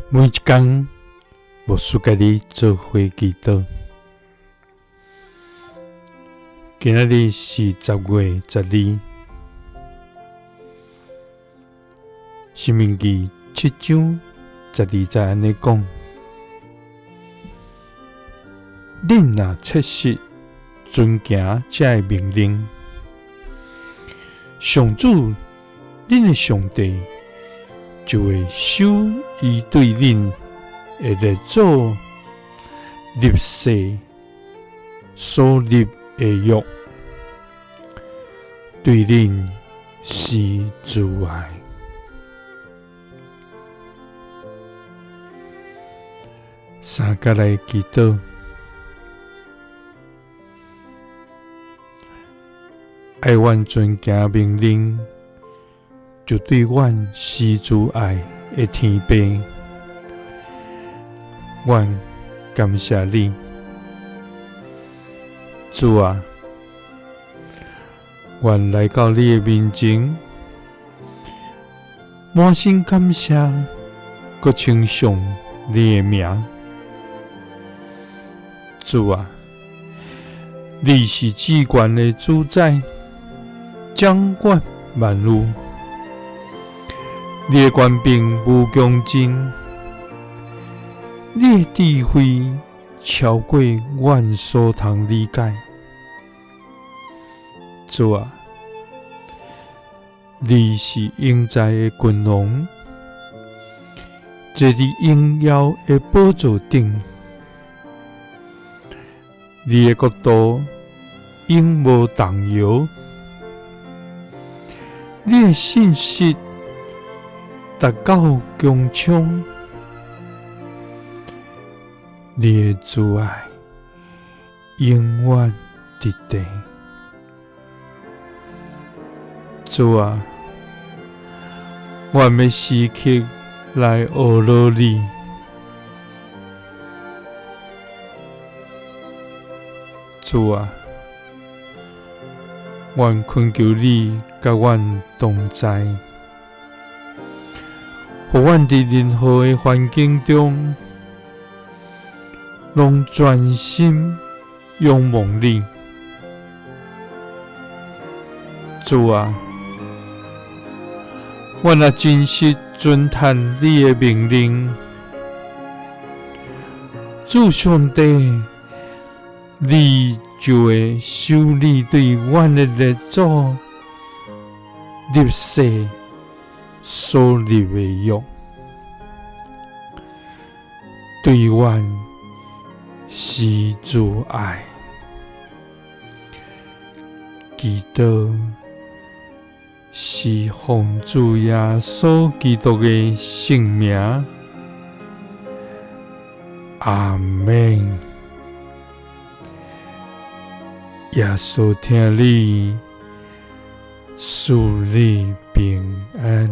每一天，牧师甲你做伙祈祷。今仔日是10月12，申命记7章12节安尼讲：恁若切实遵行这个命令，上主恁的上帝就会守伊对恁的列祖立誓所立的约，对恁施慈爱。三甲来祈祷，爱阮遵行命令，就对阮施慈爱的天父，阮感谢你，主啊！阮来到你的面前，满心感谢，佮称颂你的名。主啊，你是至高的主宰，掌管万物，你的权柄无穷尽，你的智慧超过阮所通理解。主啊，你是永在的君王，坐伫荣耀的宝座顶，你的国度永无动摇，你的信实达到强冲，你的慈爱永远伫地。主啊，阮要时刻来学乐你。主啊，阮恳求你甲阮同在，互阮伫任何的环境中，拢专心仰望你。主啊，阮也真实遵趁你的命令，主上帝，你就会守你对阮的列祖立誓所立的约，对阮施慈爱。祈祷是奉主耶稣基督的圣名，阿们。耶稣听你，赐你平安。